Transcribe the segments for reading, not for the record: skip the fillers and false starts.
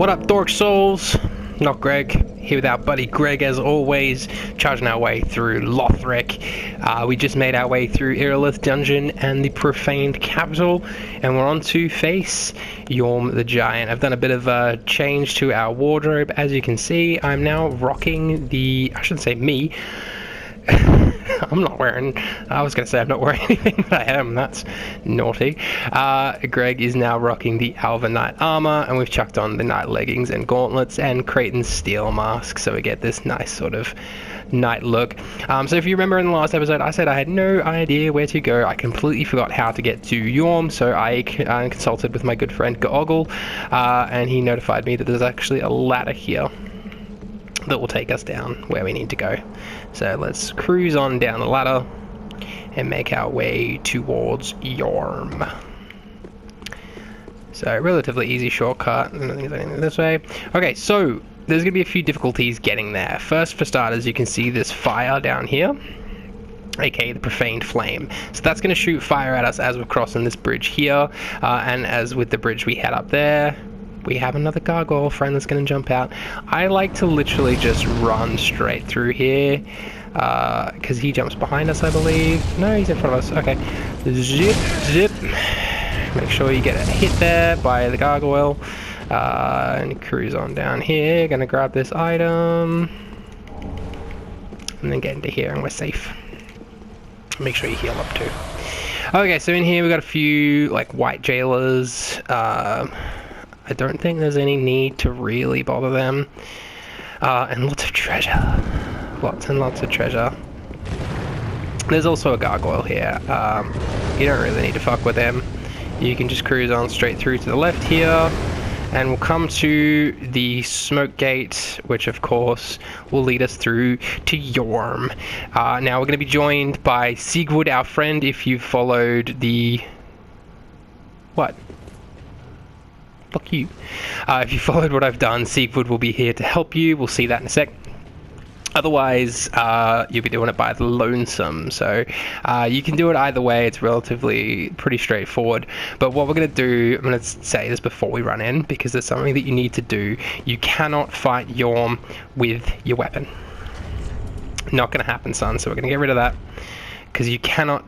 What up, Dork Souls? Not Greg, here with our buddy Greg as always, charging our way through Lothric. We just made our way through Irilith Dungeon and the Profaned Capital, and we're on to face Yhorm the Giant. I've done a bit of a change to our wardrobe. As you can see, I'm now rocking the, I shouldn't say me, I'm not wearing, I was going to say I'm not wearing anything, but I am, that's naughty. Greg is now rocking the Alva Knight armor, and we've chucked on the Knight leggings and gauntlets and Creighton's steel mask, so we get this nice sort of knight look. So if you remember in the last episode, I said I had no idea where to go. I completely forgot how to get to Yhorm, so I consulted with my good friend Goggle, and he notified me that there's actually a ladder here that will take us down where we need to go. So let's cruise on down the ladder and make our way towards Yhorm. So relatively easy shortcut, this way. Okay, so there's gonna be a few difficulties getting there. First, for starters, you can see this fire down here, aka the Profaned Flame. So that's gonna shoot fire at us as we're crossing this bridge here, and as with the bridge we head up there, we have another gargoyle friend that's going to jump out. I like to literally just run straight through here, because he jumps behind us, I believe. No, he's in front of us. Okay. Zip, zip. Make sure you get a hit there by the gargoyle. And cruise on down here. Gonna grab this item. And then get into here and we're safe. Make sure you heal up too. Okay, so in here we've got a few like white jailers. I don't think there's any need to really bother them. And lots of treasure. Lots and lots of treasure. There's also a gargoyle here. You don't really need to fuck with them. You can just cruise on straight through to the left here. And we'll come to the smoke gate, which of course will lead us through to Yhorm. Now we're going to be joined by Siegwood, our friend, if you've followed the... What? Fuck you. If you followed what I've done, Siegwood will be here to help you. We'll see that in a sec. Otherwise, you'll be doing it by the lonesome. So you can do it either way. It's relatively pretty straightforward. But what we're going to do, I'm going to say this before we run in, because there's something that you need to do. You cannot fight Yhorm with your weapon. Not going to happen, son. So we're going to get rid of that, because you cannot...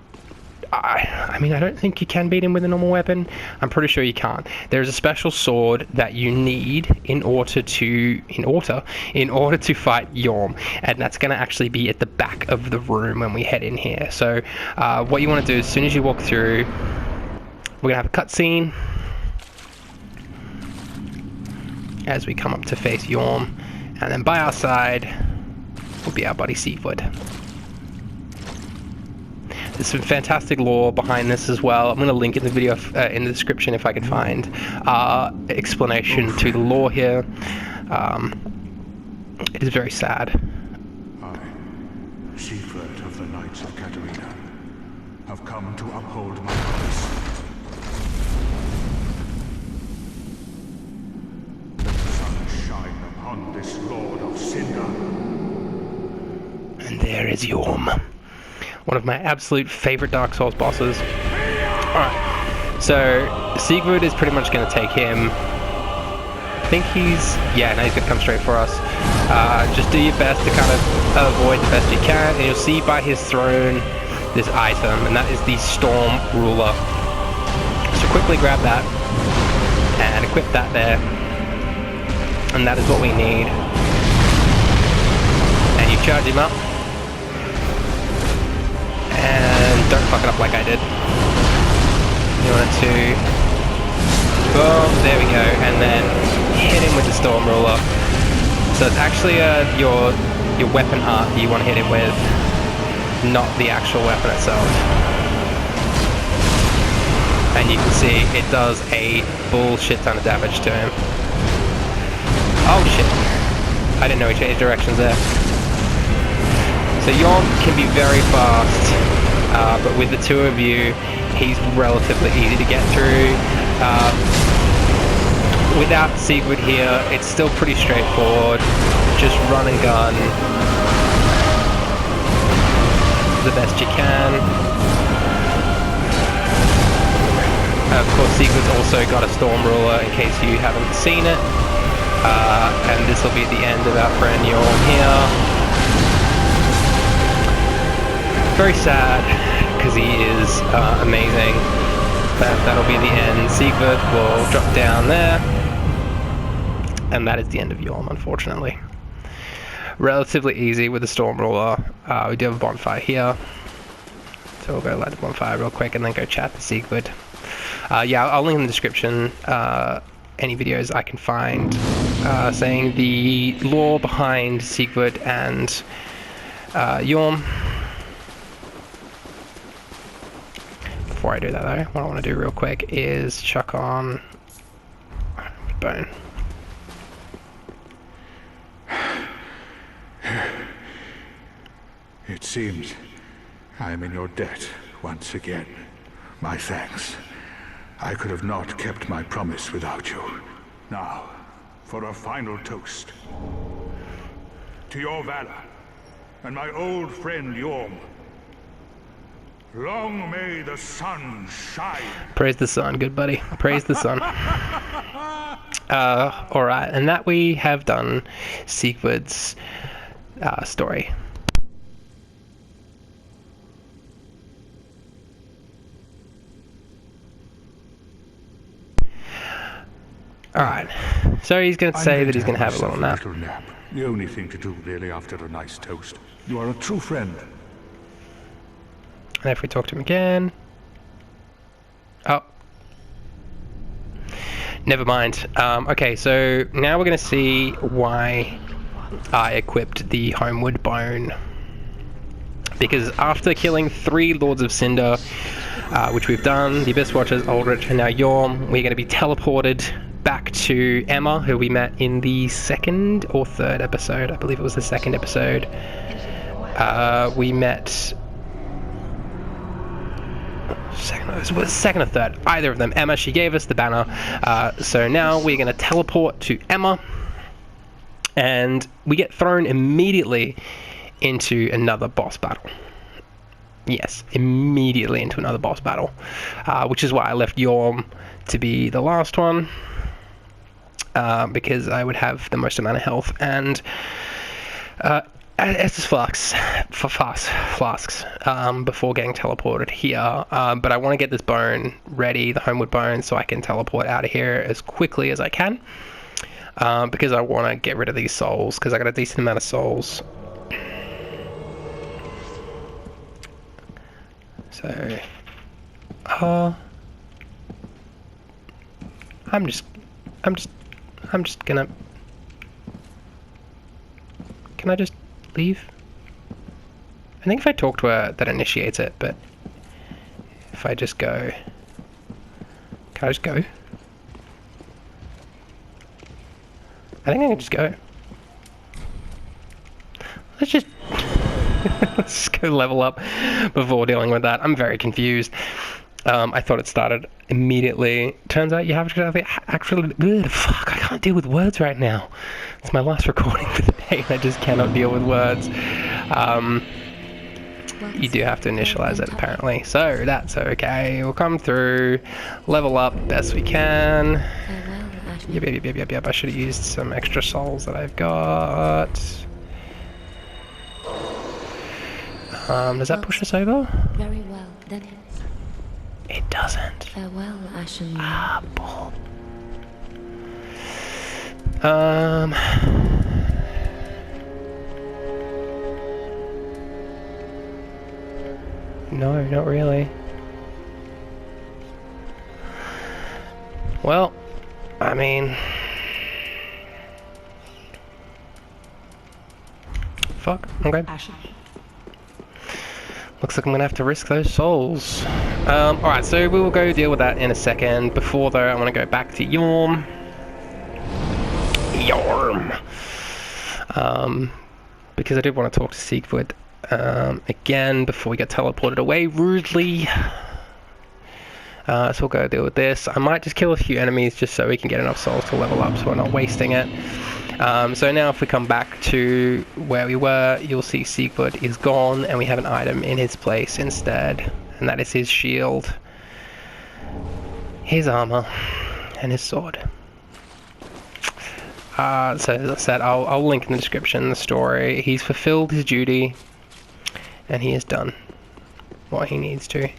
I mean, I don't think you can beat him with a normal weapon. I'm pretty sure you can't. There's a special sword that you need in order to fight Yhorm, and that's going to actually be at the back of the room when we head in here. So what you want to do, as soon as you walk through, we're going to have a cutscene as we come up to face Yhorm, and then by our side will be our buddy Siegwood. There's some fantastic lore behind this as well. I'm going to link in the video in the description if I can find explanation to the lore here. It is very sad. I, Siegfried of the Knights of Katarina, have come to uphold my promise. Let the sun shine upon this Lord of Cinder. And there is Yhorm. One of my absolute favorite Dark Souls bosses. Alright, so Siegfried is pretty much going to take him. I think he's... yeah, no, he's going to come straight for us. Just do your best to kind of avoid the best you can, and you'll see by his throne this item, and that is the Storm Ruler. So quickly grab that, and equip that there. And that is what we need. And you charge him up. And don't fuck it up like I did. You want to... boom, there we go. And then hit him with the Storm Ruler. So it's actually your weapon art that you want to hit him with, not the actual weapon itself. And you can see it does a bullshit ton of damage to him. Oh shit. I didn't know he changed directions there. So Yhorm can be very fast, but with the two of you, he's relatively easy to get through. Without Siegwood here, it's still pretty straightforward. Just run and gun the best you can. Of course, Siegwood's also got a Storm Ruler in case you haven't seen it. And this will be the end of our friend Yhorm here. Very sad, because he is amazing. But that'll be the end. Siegfried will drop down there. And that is the end of Yhorm, unfortunately. Relatively easy with the Storm Ruler. We do have a bonfire here. So we'll go light the bonfire real quick and then go chat to Siegfried. Yeah, I'll link in the description any videos I can find saying the lore behind Siegfried and Yhorm. Before I do that though, what I want to do real quick is chuck on bone. It seems I am in your debt once again. My thanks. I could have not kept my promise without you. Now, for a final toast. To your valor, and my old friend Yhorm. Long may the sun shine. Praise the sun, good buddy. Praise the sun. Alright, and that we have done Siegfried's story. Alright, so he's going to say that he's going to have a little nap. The only thing to do really after a nice toast. You are a true friend. And if we talk to him again... Oh. Never mind. Okay, so now we're going to see why I equipped the Homeward Bone. Because after killing 3 Lords of Cinder, which we've done, the Abyss Watchers, Aldrich, and now Yhorm, we're going to be teleported back to Emma, who we met in the 2nd or 3rd episode. I believe it was the 2nd episode. We met... Second or 3rd, either of them. Emma, she gave us the banner. So now we're going to teleport to Emma, and we get thrown immediately into another boss battle. Yes, immediately into another boss battle, which is why I left Yhorm to be the last one, because I would have the most amount of health and Estus flasks before getting teleported here. But I want to get this bone ready, the Homeward Bone, so I can teleport out of here as quickly as I can, because I want to get rid of these souls, because I got a decent amount of souls. So, I'm just gonna. Can I just leave? I think if I talk to her, that initiates it. But if I just go, can I just go? I think I can just go. Let's just. Let's just go level up before dealing with that. I'm very confused. I thought it started immediately. Turns out you have to actually... Fuck, I can't deal with words right now. It's my last recording for the day and I just cannot deal with words. You do have to initialize it apparently. So that's okay. We'll come through, level up best we can. Yep. I should have used some extra souls that I've got. Does that push us over? Very well, then it doesn't. Farewell, Ashen. Ah, bull. No, not really. Well, I mean... Fuck, okay. Ashen. Looks like I'm gonna have to risk those souls. Alright, so we will go deal with that in a second. Before though, I want to go back to Yhorm. Because I did want to talk to Siegfried again before we get teleported away rudely. So we'll go deal with this. I might just kill a few enemies just so we can get enough souls to level up so we're not wasting it. So now if we come back to where we were, you'll see Siegfried is gone and we have an item in his place instead. And that is his shield, his armor, and his sword. So as I said, I'll link in the description the story. He's fulfilled his duty, and he has done what he needs to.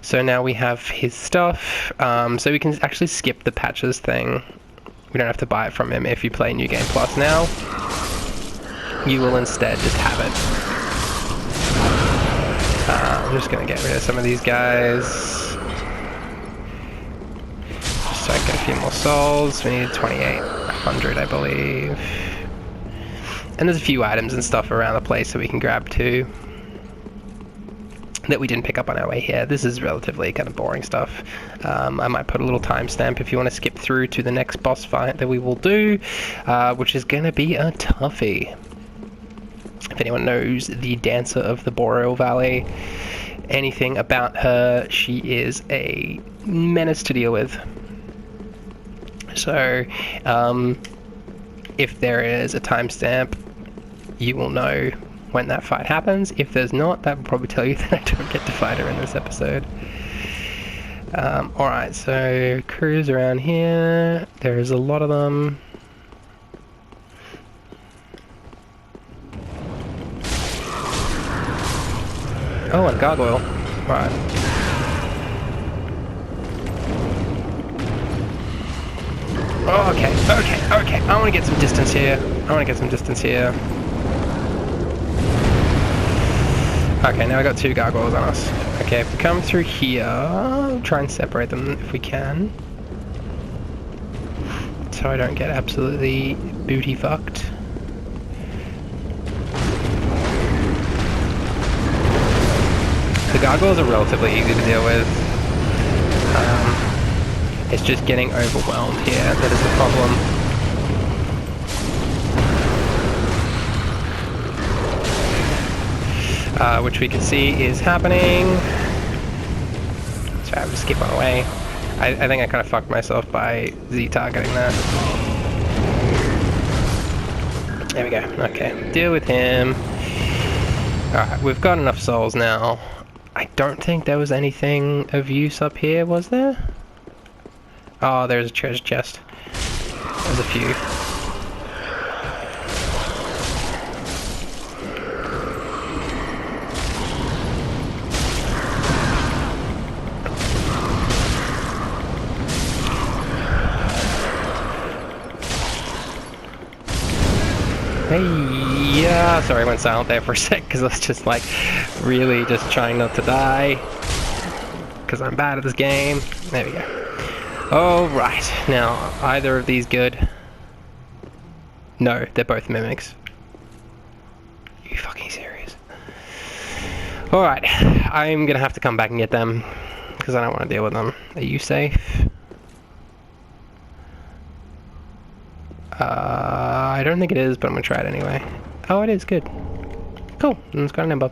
So now we have his stuff, so we can actually skip the patches thing. We don't have to buy it from him. If you play New Game Plus now, you will instead just have it. I'm just going to get rid of some of these guys, just so I get a few more souls. We need 2,800, I believe. And there's a few items and stuff around the place that we can grab too, that we didn't pick up on our way here. This is relatively kind of boring stuff. I might put a little timestamp if you want to skip through to the next boss fight that we will do, which is going to be a toughie. If anyone knows the Dancer of the Boreal Valley, anything about her, she is a menace to deal with. So, if there is a timestamp, you will know when that fight happens. If there's not, that will probably tell you that I don't get to fight her in this episode. Alright, so crews around here. There's a lot of them. Oh, and gargoyle. Right. Oh, okay. I want to get some distance here. Okay, now I got 2 gargoyles on us. Okay, if we come through here, I'll try and separate them if we can, so I don't get absolutely booty fucked. The gargoyles are relatively easy to deal with. It's just getting overwhelmed here that is the problem. Which we can see is happening. So I have to skip on away. I think I kind of fucked myself by Z-targeting that. There we go. Okay, deal with him. Alright, we've got enough souls now. I don't think there was anything of use up here, was there? Oh, there's a treasure chest. There's a few. Hey, yeah, sorry I went silent there for a sec because I was just like really just trying not to die because I'm bad at this game. There we go. Oh, right. Now, either of these good? No, they're both mimics. Are you fucking serious? Alright, I'm gonna have to come back and get them because I don't want to deal with them. Are you safe? I don't think it is, but I'm gonna try it anyway. Oh, it is, good. Cool, it's got a number.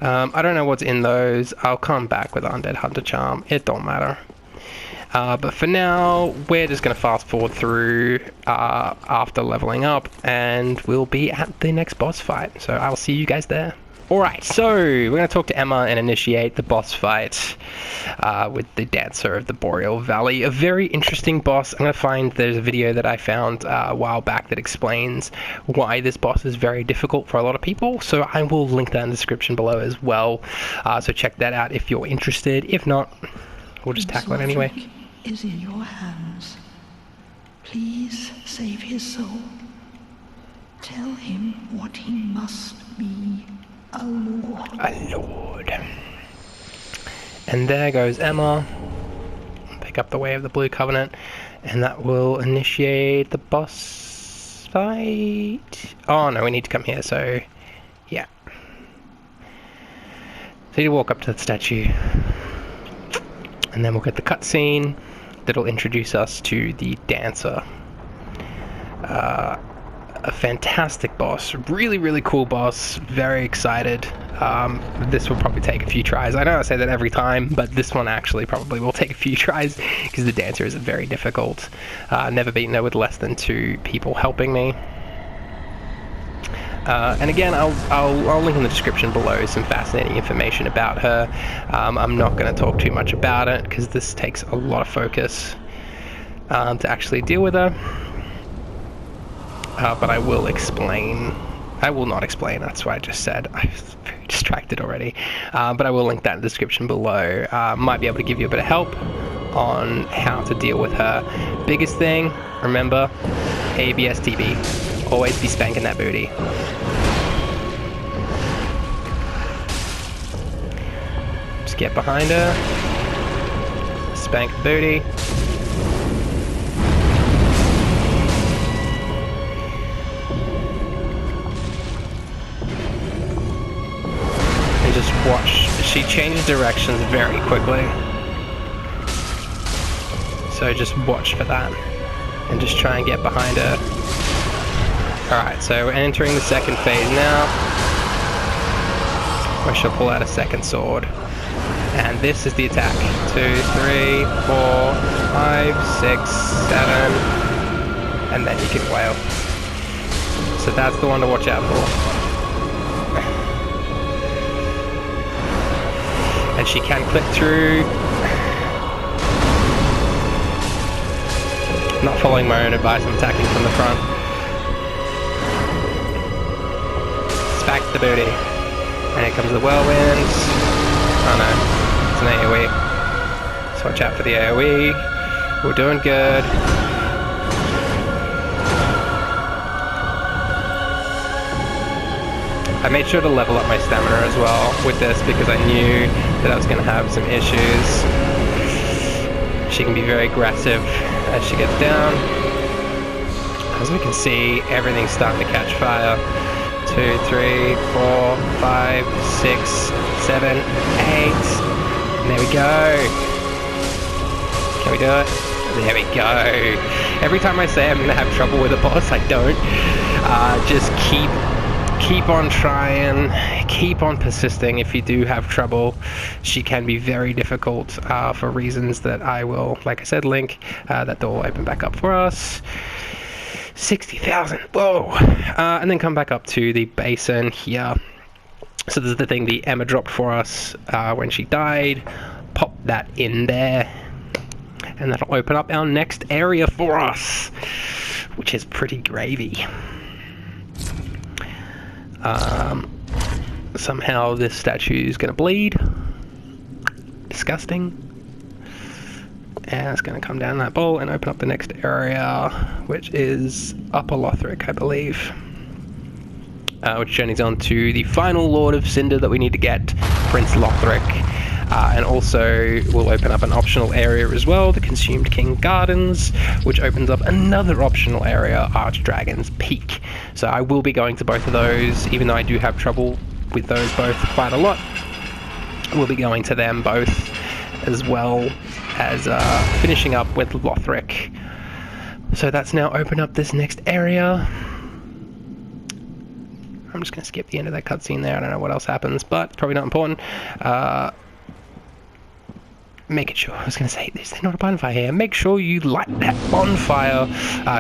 I don't know what's in those. I'll come back with Undead Hunter Charm. It don't matter. But for now, we're just going to fast forward through after leveling up, and we'll be at the next boss fight. So I'll see you guys there. Alright, so we're going to talk to Emma and initiate the boss fight with the Dancer of the Boreal Valley. A very interesting boss. I'm going to find there's a video that I found a while back that explains why this boss is very difficult for a lot of people. So I will link that in the description below as well. So check that out if you're interested. If not, we'll just tackle it anyway. Is in your hands. Please save his soul. Tell him what he must be. A lord. A lord. And there goes Emma. Pick up the Way of the Blue Covenant, and that will initiate the boss fight. Oh no, we need to come here, so yeah. So you walk up to the statue, and then we'll get the cutscene that'll introduce us to the Dancer. A fantastic boss, really cool boss, very excited. This will probably take a few tries. I know I say that every time, but this one actually probably will take a few tries because the Dancer is very difficult. Never beaten her with less than 2 people helping me. And again, I'll link in the description below some fascinating information about her. I'm not going to talk too much about it because this takes a lot of focus to actually deal with her. but I will explain. I will not explain, that's what I just said. I was very distracted already. But I will link that in the description below. Might be able to give you a bit of help on how to deal with her. Biggest thing, remember, ABSTB. Always be spanking that booty. Just get behind her. Spank the booty. Just watch. She changes directions very quickly. So just watch for that. And just try and get behind her. Alright, so we're entering the second phase now. Where she'll pull out a second sword. And this is the attack. 2, 3, 4, 5, 6, 7. And then you can wail. So that's the one to watch out for. And she can clip through. Not following my own advice, I'm attacking from the front. Smack the booty. And here comes the whirlwind. Oh no, it's an AoE. So watch out for the AoE. We're doing good. I made sure to level up my stamina as well with this because I knew that I was going to have some issues. She can be very aggressive as she gets down. As we can see, everything's starting to catch fire. 2, 3, 4, 5, 6, 7, 8. And there we go. Can we do it? There we go. Every time I say I'm going to have trouble with a boss, I don't. Just keep on trying, keep on persisting. If you do have trouble, she can be very difficult for reasons that I will, like I said, link. That door will open back up for us. 60,000, whoa! And then come back up to the basin here. So this is the thing the Emma dropped for us when she died. Pop that in there. And that'll open up our next area for us, which is pretty gravy. Somehow this statue is going to bleed. Disgusting. And it's going to come down that bowl and open up the next area, which is Upper Lothric, I believe. Which journeys on to the final Lord of Cinder that we need to get, Prince Lothric. And also we'll open up an optional area as well, the Consumed King Gardens, which opens up another optional area, Archdragon's Peak. So I will be going to both of those, even though I do have trouble with those both quite a lot. We'll be going to them both, as well as finishing up with Lothric. So that's now opened up this next area. I'm just going to skip the end of that cutscene there. I don't know what else happens, but probably not important. Making sure, I was going to say, is there not a bonfire here? Make sure you light that bonfire,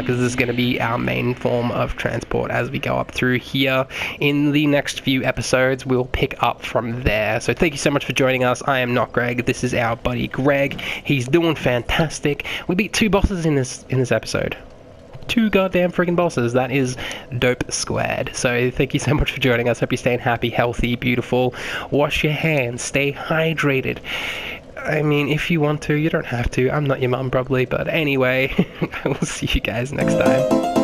because this is going to be our main form of transport as we go up through here. In the next few episodes, we'll pick up from there. So thank you so much for joining us. I am NotGreg. This is our buddy Greg. He's doing fantastic. We beat 2 bosses in this episode. 2 goddamn freaking bosses. That is dope squared. So thank you so much for joining us. Hope you're staying happy, healthy, beautiful. Wash your hands. Stay hydrated. I mean, if you want to, you don't have to. I'm not your mum, probably. But anyway, I will see you guys next time.